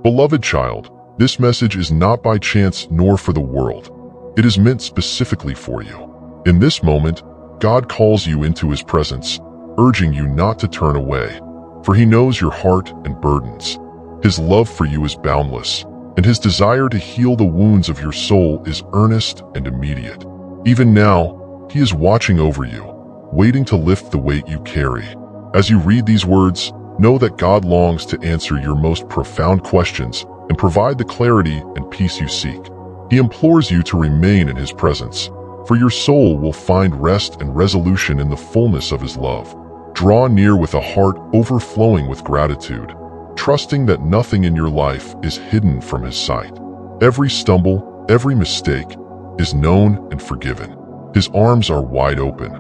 Beloved child, this message is not by chance nor for the world. It is meant specifically for you. In this moment, God calls you into His presence, urging you not to turn away, for He knows your heart and burdens. His love for you is boundless, and His desire to heal the wounds of your soul is earnest and immediate. Even now, He is watching over you, waiting to lift the weight you carry. As you read these words, know that God longs to answer your most profound questions and provide the clarity and peace you seek. He implores you to remain in His presence, for your soul will find rest and resolution in the fullness of His love. Draw near with a heart overflowing with gratitude, trusting that nothing in your life is hidden from His sight. Every stumble, every mistake is known and forgiven. His arms are wide open,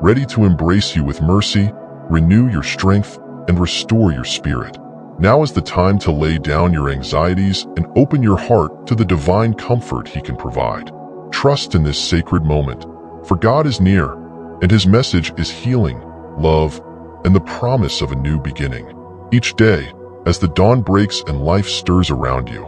ready to embrace you with mercy, renew your strength, and restore your spirit. Now is the time to lay down your anxieties and open your heart to the divine comfort He can provide. Trust in this sacred moment, for God is near, and His message is healing, love, and the promise of a new beginning. Each day, as the dawn breaks and life stirs around you,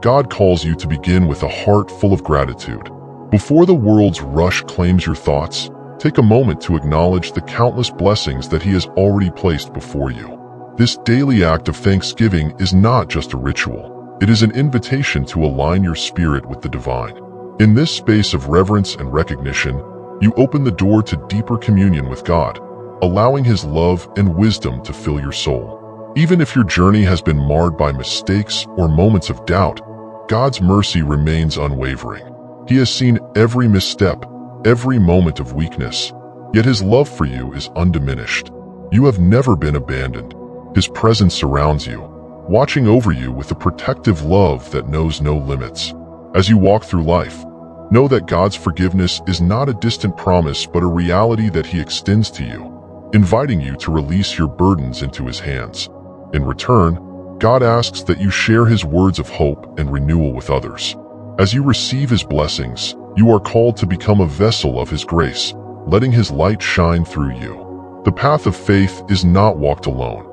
God calls you to begin with a heart full of gratitude. Before the world's rush claims your thoughts, take a moment to acknowledge the countless blessings that He has already placed before you. This daily act of thanksgiving is not just a ritual. It is an invitation to align your spirit with the divine. In this space of reverence and recognition, you open the door to deeper communion with God, allowing His love and wisdom to fill your soul. Even if your journey has been marred by mistakes or moments of doubt, God's mercy remains unwavering. He has seen every misstep, every moment of weakness, yet His love for you is undiminished. You have never been abandoned. His presence surrounds you, watching over you with a protective love that knows no limits. As you walk through life, know that God's forgiveness is not a distant promise but a reality that He extends to you, inviting you to release your burdens into His hands. In return, God asks that you share His words of hope and renewal with others. As you receive His blessings, you are called to become a vessel of His grace, letting His light shine through you. The path of faith is not walked alone.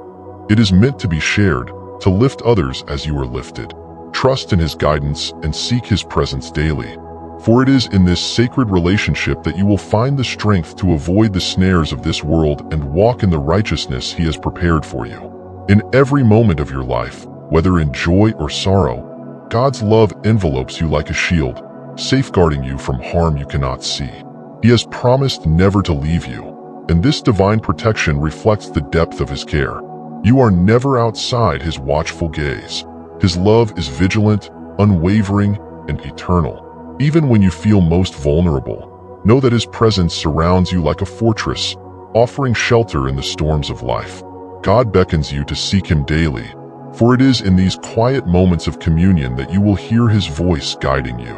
It is meant to be shared, to lift others as you are lifted. Trust in His guidance and seek His presence daily, for it is in this sacred relationship that you will find the strength to avoid the snares of this world and walk in the righteousness He has prepared for you. In every moment of your life, whether in joy or sorrow, God's love envelopes you like a shield, safeguarding you from harm you cannot see. He has promised never to leave you, and this divine protection reflects the depth of His care. You are never outside His watchful gaze. His love is vigilant, unwavering, and eternal. Even when you feel most vulnerable, know that His presence surrounds you like a fortress, offering shelter in the storms of life. God beckons you to seek Him daily, for it is in these quiet moments of communion that you will hear His voice guiding you.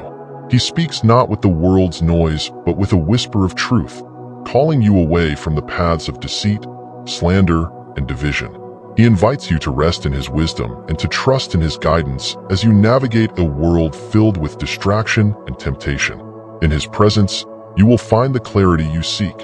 He speaks not with the world's noise, but with a whisper of truth, calling you away from the paths of deceit, slander, and division. He invites you to rest in His wisdom and to trust in His guidance as you navigate a world filled with distraction and temptation. In His presence, you will find the clarity you seek,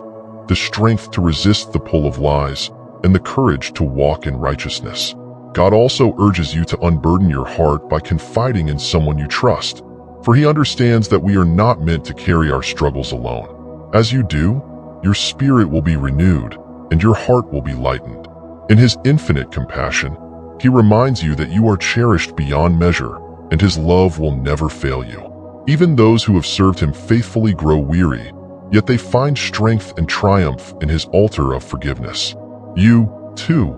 the strength to resist the pull of lies, and the courage to walk in righteousness. God also urges you to unburden your heart by confiding in someone you trust, for He understands that we are not meant to carry our struggles alone. As you do, your spirit will be renewed and your heart will be lightened. In His infinite compassion, He reminds you that you are cherished beyond measure and His love will never fail you. Even those who have served Him faithfully grow weary, yet they find strength and triumph in His altar of forgiveness. You, too,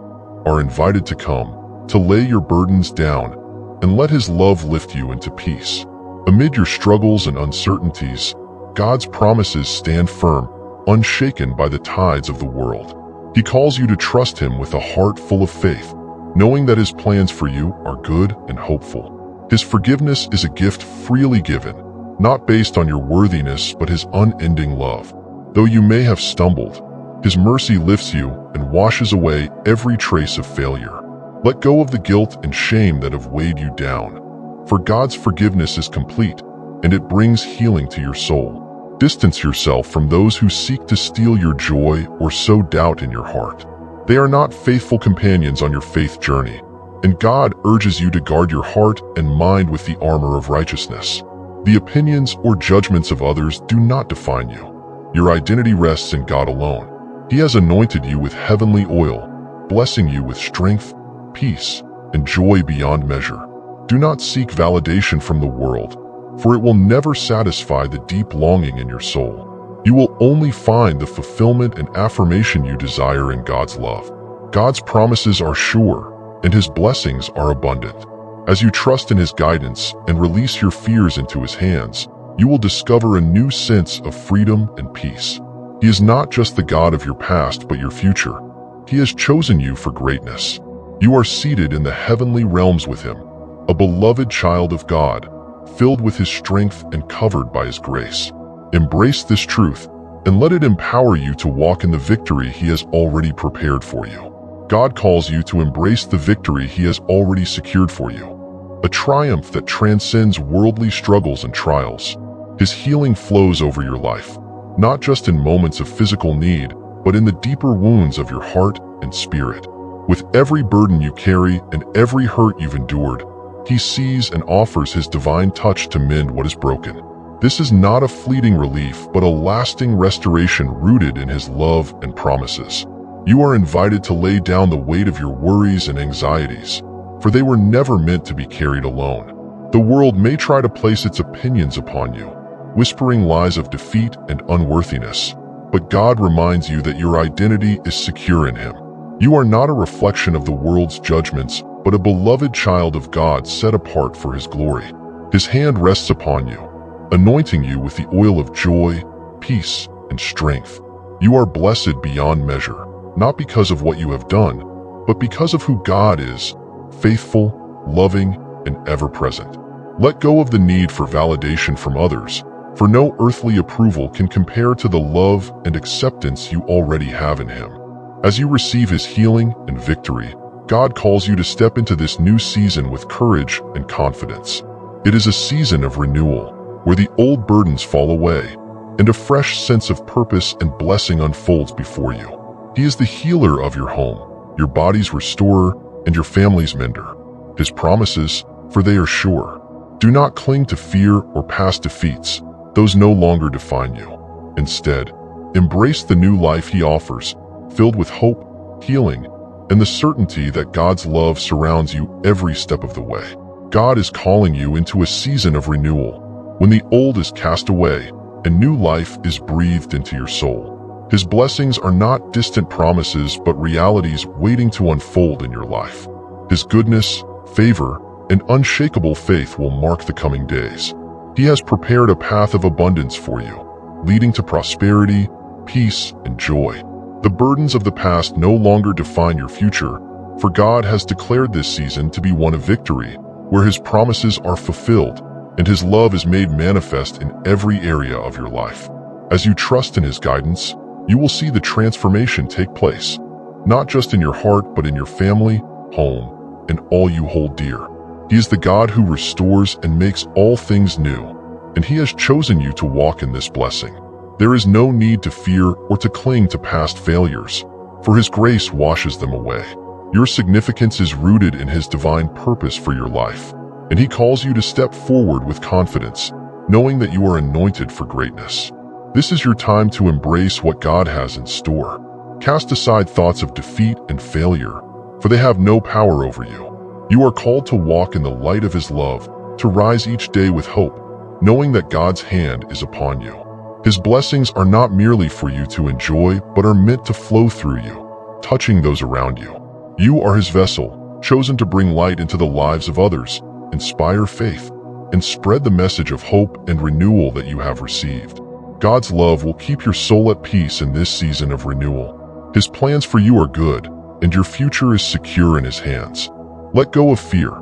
are invited to come, to lay your burdens down, and let His love lift you into peace. Amid your struggles and uncertainties, God's promises stand firm, unshaken by the tides of the world. He calls you to trust Him with a heart full of faith, knowing that His plans for you are good and hopeful. His forgiveness is a gift freely given, not based on your worthiness but His unending love. Though you may have stumbled, His mercy lifts you and washes away every trace of failure. Let go of the guilt and shame that have weighed you down, for God's forgiveness is complete, and it brings healing to your soul. Distance yourself from those who seek to steal your joy or sow doubt in your heart. They are not faithful companions on your faith journey, and God urges you to guard your heart and mind with the armor of righteousness. The opinions or judgments of others do not define you. Your identity rests in God alone. He has anointed you with heavenly oil, blessing you with strength, peace, and joy beyond measure. Do not seek validation from the world, for it will never satisfy the deep longing in your soul. You will only find the fulfillment and affirmation you desire in God's love. God's promises are sure, and His blessings are abundant. As you trust in His guidance and release your fears into His hands, you will discover a new sense of freedom and peace. He is not just the God of your past but your future. He has chosen you for greatness. You are seated in the heavenly realms with Him, a beloved child of God, filled with His strength and covered by His grace. Embrace this truth and let it empower you to walk in the victory He has already prepared for you. God calls you to embrace the victory He has already secured for you, a triumph that transcends worldly struggles and trials. His healing flows over your life, not just in moments of physical need, but in the deeper wounds of your heart and spirit. With every burden you carry and every hurt you've endured, He sees and offers His divine touch to mend what is broken. This is not a fleeting relief, but a lasting restoration rooted in His love and promises. You are invited to lay down the weight of your worries and anxieties, for they were never meant to be carried alone. The world may try to place its opinions upon you, whispering lies of defeat and unworthiness, but God reminds you that your identity is secure in Him. You are not a reflection of the world's judgments, but a beloved child of God set apart for His glory. His hand rests upon you, anointing you with the oil of joy, peace, and strength. You are blessed beyond measure, not because of what you have done, but because of who God is, faithful, loving, and ever-present. Let go of the need for validation from others, for no earthly approval can compare to the love and acceptance you already have in Him. As you receive His healing and victory, God calls you to step into this new season with courage and confidence. It is a season of renewal, where the old burdens fall away, and a fresh sense of purpose and blessing unfolds before you. He is the healer of your home, your body's restorer, and your family's mender. His promises, for they are sure. Do not cling to fear or past defeats. Those no longer define you. Instead, embrace the new life He offers, filled with hope, healing, and the certainty that God's love surrounds you every step of the way. God is calling you into a season of renewal, when the old is cast away and new life is breathed into your soul. His blessings are not distant promises but realities waiting to unfold in your life. His goodness, favor, and unshakable faith will mark the coming days. He has prepared a path of abundance for you, leading to prosperity, peace, and joy. The burdens of the past no longer define your future, for God has declared this season to be one of victory, where His promises are fulfilled and His love is made manifest in every area of your life. As you trust in His guidance, you will see the transformation take place, not just in your heart but in your family, home, and all you hold dear. He is the God who restores and makes all things new, and He has chosen you to walk in this blessing. There is no need to fear or to cling to past failures, for His grace washes them away. Your significance is rooted in His divine purpose for your life, and He calls you to step forward with confidence, knowing that you are anointed for greatness. This is your time to embrace what God has in store. Cast aside thoughts of defeat and failure, for they have no power over you. You are called to walk in the light of His love, to rise each day with hope, knowing that God's hand is upon you. His blessings are not merely for you to enjoy, but are meant to flow through you, touching those around you. You are His vessel, chosen to bring light into the lives of others, inspire faith, and spread the message of hope and renewal that you have received. God's love will keep your soul at peace in this season of renewal. His plans for you are good, and your future is secure in His hands. Let go of fear,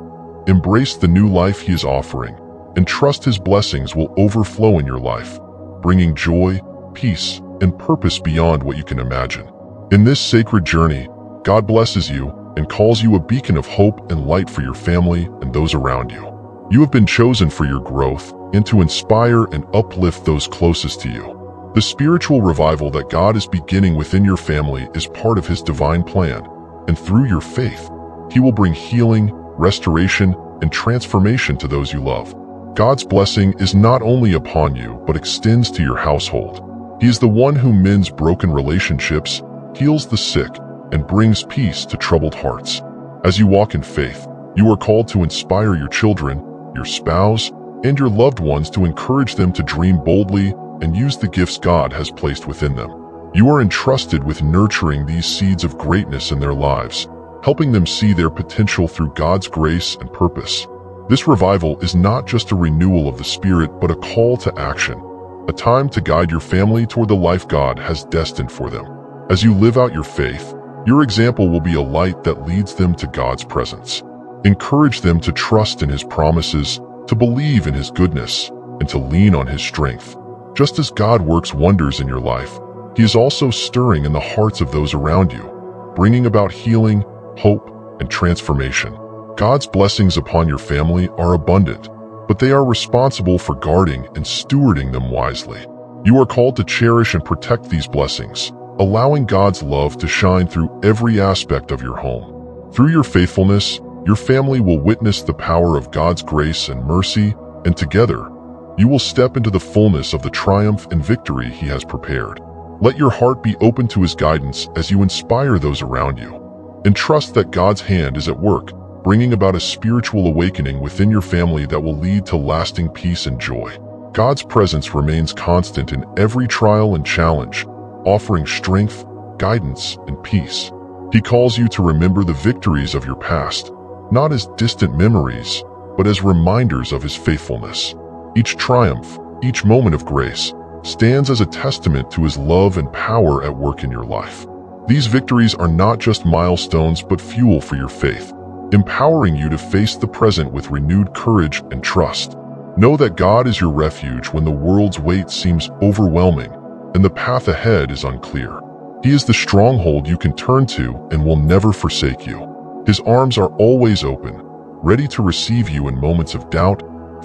embrace the new life He is offering, and trust His blessings will overflow in your life, bringing joy, peace, and purpose beyond what you can imagine. In this sacred journey, God blesses you and calls you a beacon of hope and light for your family and those around you. You have been chosen for your growth and to inspire and uplift those closest to you. The spiritual revival that God is beginning within your family is part of His divine plan, and through your faith, He will bring healing, restoration, and transformation to those you love. God's blessing is not only upon you, but extends to your household. He is the one who mends broken relationships, heals the sick, and brings peace to troubled hearts. As you walk in faith, you are called to inspire your children, your spouse, and your loved ones to encourage them to dream boldly and use the gifts God has placed within them. You are entrusted with nurturing these seeds of greatness in their lives, helping them see their potential through God's grace and purpose. This revival is not just a renewal of the Spirit, but a call to action, a time to guide your family toward the life God has destined for them. As you live out your faith, your example will be a light that leads them to God's presence. Encourage them to trust in His promises, to believe in His goodness, and to lean on His strength. Just as God works wonders in your life, He is also stirring in the hearts of those around you, bringing about healing, hope, and transformation. God's blessings upon your family are abundant, but they are responsible for guarding and stewarding them wisely. You are called to cherish and protect these blessings, allowing God's love to shine through every aspect of your home. Through your faithfulness, your family will witness the power of God's grace and mercy, and together, you will step into the fullness of the triumph and victory He has prepared. Let your heart be open to His guidance as you inspire those around you, and trust that God's hand is at work, bringing about a spiritual awakening within your family that will lead to lasting peace and joy. God's presence remains constant in every trial and challenge, offering strength, guidance, and peace. He calls you to remember the victories of your past, not as distant memories, but as reminders of His faithfulness. Each triumph, each moment of grace, stands as a testament to His love and power at work in your life. These victories are not just milestones, but fuel for your faith, empowering you to face the present with renewed courage and trust. Know that God is your refuge when the world's weight seems overwhelming and the path ahead is unclear. He is the stronghold you can turn to and will never forsake you. His arms are always open, ready to receive you in moments of doubt,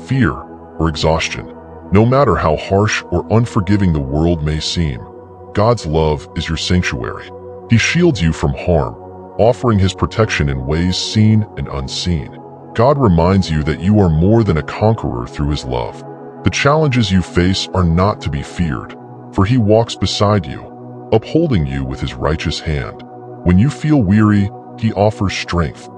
fear, or exhaustion. No matter how harsh or unforgiving the world may seem, God's love is your sanctuary. He shields you from harm, offering His protection in ways seen and unseen. God reminds you that you are more than a conqueror through His love. The challenges you face are not to be feared, for He walks beside you, upholding you with His righteous hand. When you feel weary, He offers strength.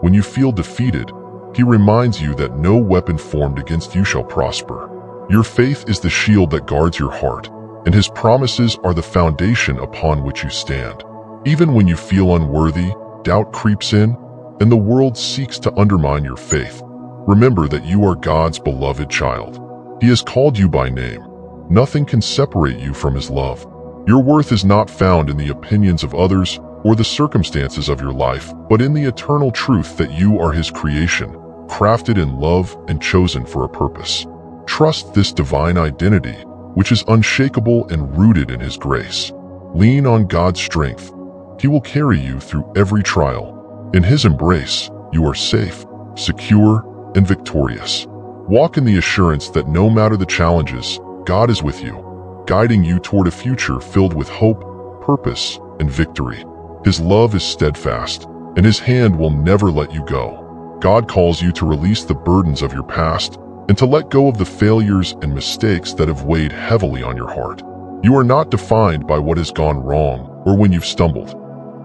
When you feel defeated, He reminds you that no weapon formed against you shall prosper. Your faith is the shield that guards your heart, and His promises are the foundation upon which you stand. Even when you feel unworthy, doubt creeps in, and the world seeks to undermine your faith. Remember that you are God's beloved child. He has called you by name. Nothing can separate you from His love. Your worth is not found in the opinions of others or the circumstances of your life, but in the eternal truth that you are His creation, crafted in love and chosen for a purpose. Trust this divine identity, which is unshakable and rooted in His grace. Lean on God's strength. He will carry you through every trial. In His embrace, you are safe, secure, and victorious. Walk in the assurance that no matter the challenges, God is with you, guiding you toward a future filled with hope, purpose, and victory. His love is steadfast, and His hand will never let you go. God calls you to release the burdens of your past and to let go of the failures and mistakes that have weighed heavily on your heart. You are not defined by what has gone wrong or when you've stumbled.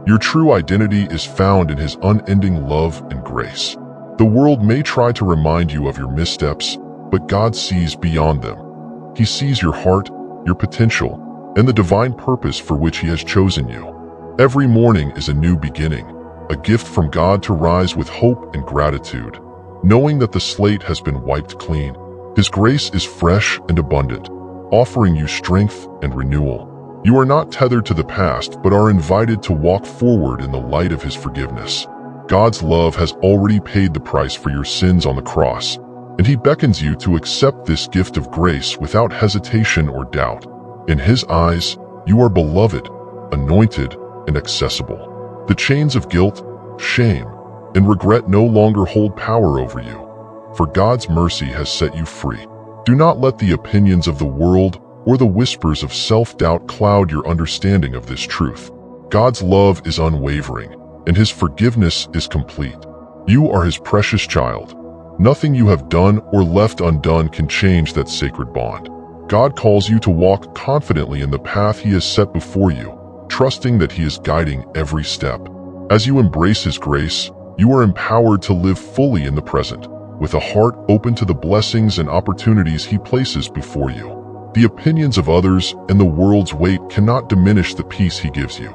Your true identity is found in His unending love and grace. The world may try to remind you of your missteps, but God sees beyond them. He sees your heart, your potential, and the divine purpose for which He has chosen you. Every morning is a new beginning, a gift from God to rise with hope and gratitude, knowing that the slate has been wiped clean. His grace is fresh and abundant, offering you strength and renewal. You are not tethered to the past, but are invited to walk forward in the light of His forgiveness. God's love has already paid the price for your sins on the cross, and He beckons you to accept this gift of grace without hesitation or doubt. In His eyes, you are beloved, anointed, and accessible. The chains of guilt, shame, and regret no longer hold power over you, for God's mercy has set you free. Do not let the opinions of the world or the whispers of self-doubt cloud your understanding of this truth. God's love is unwavering, and His forgiveness is complete. You are his precious child. Nothing you have done or left undone can change that sacred bond. God calls you to walk confidently in the path he has set before you, trusting that he is guiding every step. As you embrace his grace, you are empowered to live fully in the present, with a heart open to the blessings and opportunities he places before you. The opinions of others and the world's weight cannot diminish the peace he gives you.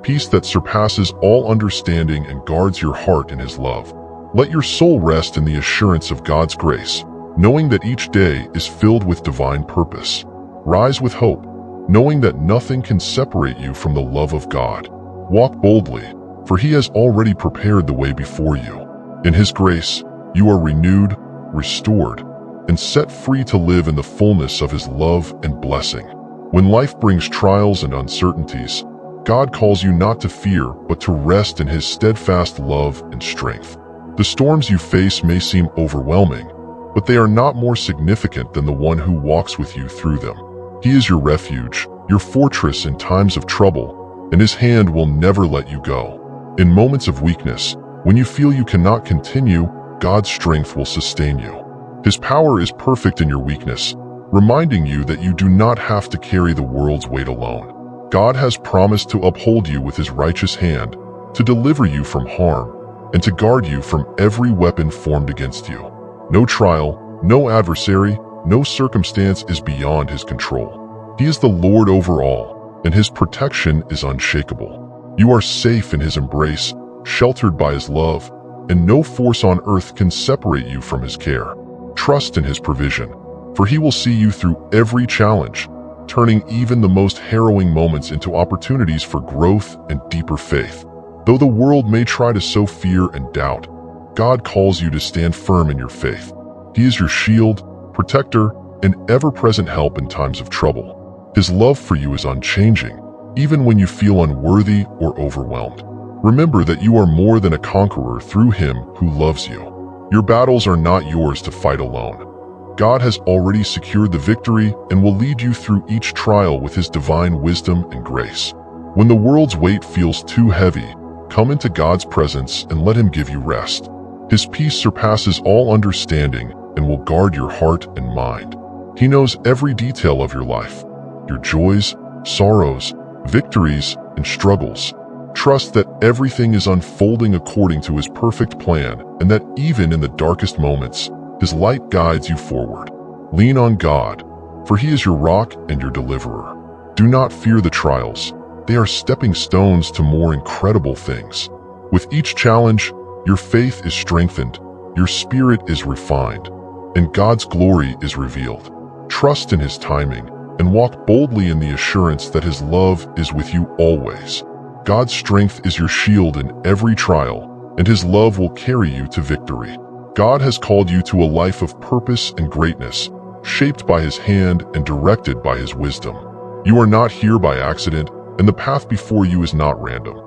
Peace that surpasses all understanding and guards your heart in his love. Let your soul rest in the assurance of God's grace, knowing that each day is filled with divine purpose. Rise with hope, knowing that nothing can separate you from the love of God. Walk boldly, for he has already prepared the way before you. In his grace, you are renewed, restored, and set free to live in the fullness of his love and blessing. When life brings trials and uncertainties, God calls you not to fear, but to rest in his steadfast love and strength. The storms you face may seem overwhelming, but they are not more significant than the one who walks with you through them. He is your refuge, your fortress in times of trouble, and his hand will never let you go. In moments of weakness, when you feel you cannot continue, God's strength will sustain you. His power is perfect in your weakness, reminding you that you do not have to carry the world's weight alone. God has promised to uphold you with his righteous hand, to deliver you from harm, and to guard you from every weapon formed against you. No trial, no adversary, no circumstance is beyond his control. He is the Lord over all, and his protection is unshakable. You are safe in his embrace, sheltered by his love, and no force on earth can separate you from his care. Trust in his provision, for he will see you through every challenge, turning even the most harrowing moments into opportunities for growth and deeper faith. Though the world may try to sow fear and doubt, God calls you to stand firm in your faith. He is your shield, protector, and ever-present help in times of trouble. His love for you is unchanging, even when you feel unworthy or overwhelmed. Remember that you are more than a conqueror through him who loves you. Your battles are not yours to fight alone. God has already secured the victory and will lead you through each trial with his divine wisdom and grace. When the world's weight feels too heavy, come into God's presence and let him give you rest. His peace surpasses all understanding and will guard your heart and mind. He knows every detail of your life, your joys, sorrows, victories, and struggles. Trust that everything is unfolding according to his perfect plan, and that even in the darkest moments, his light guides you forward. Lean on God, for he is your rock and your deliverer. Do not fear the trials. They are stepping stones to more incredible things. With each challenge, your faith is strengthened, your spirit is refined, and God's glory is revealed. Trust in his timing and walk boldly in the assurance that his love is with you always. God's strength is your shield in every trial, and his love will carry you to victory. God has called you to a life of purpose and greatness, shaped by his hand and directed by his wisdom. You are not here by accident, and the path before you is not random.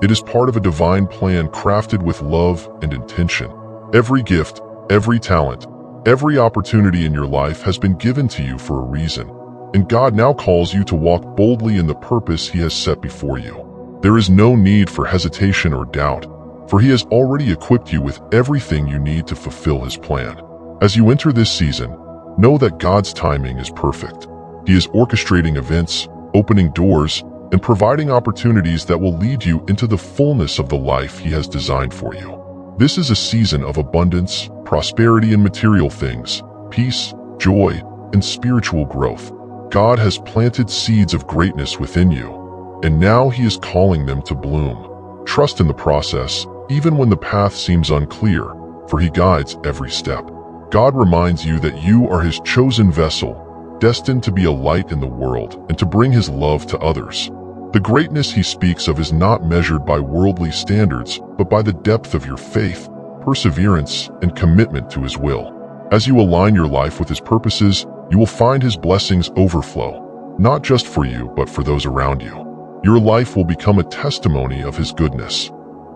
It is part of a divine plan crafted with love and intention. Every gift, every talent, every opportunity in your life has been given to you for a reason, and God now calls you to walk boldly in the purpose he has set before you. There is no need for hesitation or doubt, for he has already equipped you with everything you need to fulfill his plan. As you enter this season, know that God's timing is perfect. He is orchestrating events, opening doors, and providing opportunities that will lead you into the fullness of the life he has designed for you. This is a season of abundance, prosperity in material things, peace, joy, and spiritual growth. God has planted seeds of greatness within you, and now he is calling them to bloom. Trust in the process, even when the path seems unclear, for he guides every step. God reminds you that you are his chosen vessel, destined to be a light in the world and to bring his love to others. The greatness he speaks of is not measured by worldly standards, but by the depth of your faith, perseverance, and commitment to his will. As you align your life with his purposes, you will find his blessings overflow, not just for you, but for those around you. Your life will become a testimony of his goodness.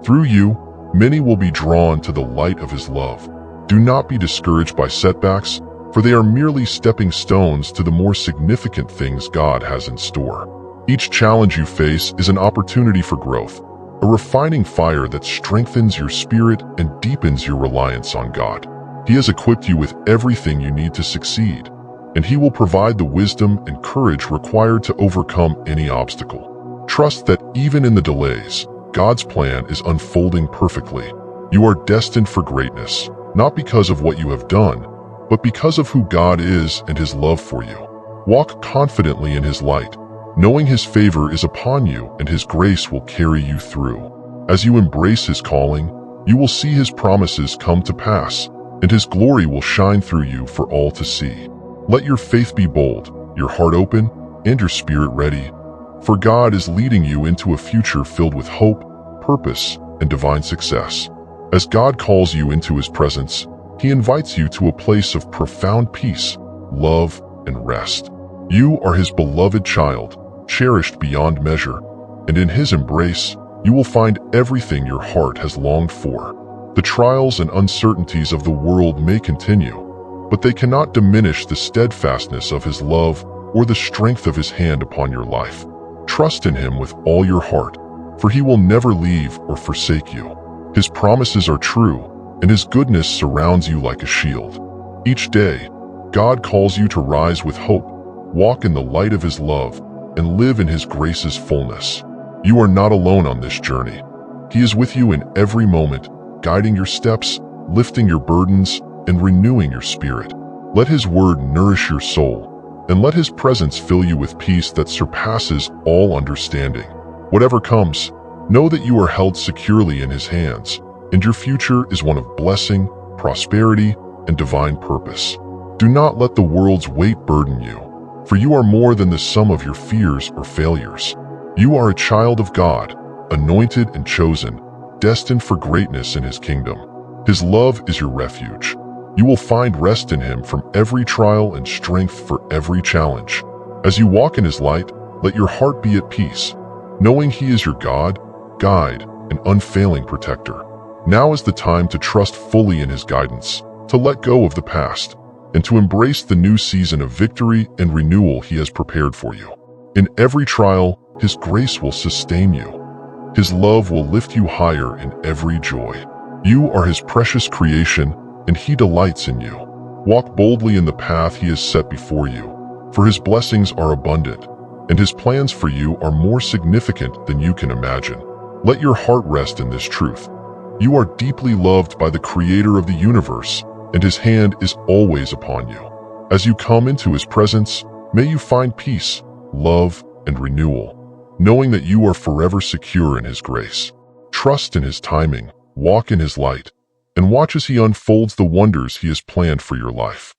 Through you, many will be drawn to the light of his love. Do not be discouraged by setbacks, for they are merely stepping stones to the more significant things God has in store. Each challenge you face is an opportunity for growth, a refining fire that strengthens your spirit and deepens your reliance on God. He has equipped you with everything you need to succeed, and He will provide the wisdom and courage required to overcome any obstacle. Trust that even in the delays, God's plan is unfolding perfectly. You are destined for greatness, not because of what you have done, but because of who God is and His love for you. Walk confidently in His light, knowing His favor is upon you and His grace will carry you through. As you embrace His calling, you will see His promises come to pass, and His glory will shine through you for all to see. Let your faith be bold, your heart open, and your spirit ready, for God is leading you into a future filled with hope, purpose, and divine success. As God calls you into His presence, He invites you to a place of profound peace, love, and rest. You are His beloved child, cherished beyond measure, and in His embrace, you will find everything your heart has longed for. The trials and uncertainties of the world may continue, but they cannot diminish the steadfastness of His love or the strength of His hand upon your life. Trust in Him with all your heart, for He will never leave or forsake you. His promises are true, and His goodness surrounds you like a shield. Each day, God calls you to rise with hope, walk in the light of His love, and live in His grace's fullness. You are not alone on this journey. He is with you in every moment, guiding your steps, lifting your burdens, and renewing your spirit. Let His word nourish your soul, and let His presence fill you with peace that surpasses all understanding. Whatever comes, know that you are held securely in His hands, and your future is one of blessing, prosperity, and divine purpose. Do not let the world's weight burden you, for you are more than the sum of your fears or failures. You are a child of God, anointed and chosen, destined for greatness in His kingdom. His love is your refuge. You will find rest in Him from every trial and strength for every challenge. As you walk in His light, let your heart be at peace, knowing He is your God, guide, and unfailing protector. Now is the time to trust fully in His guidance, to let go of the past, and to embrace the new season of victory and renewal He has prepared for you. In every trial, His grace will sustain you. His love will lift you higher in every joy. You are His precious creation, and He delights in you. Walk boldly in the path He has set before you, for His blessings are abundant, and His plans for you are more significant than you can imagine. Let your heart rest in this truth. You are deeply loved by the Creator of the universe, and His hand is always upon you. As you come into His presence, may you find peace, love, and renewal, knowing that you are forever secure in His grace. Trust in His timing, walk in His light, and watch as He unfolds the wonders He has planned for your life.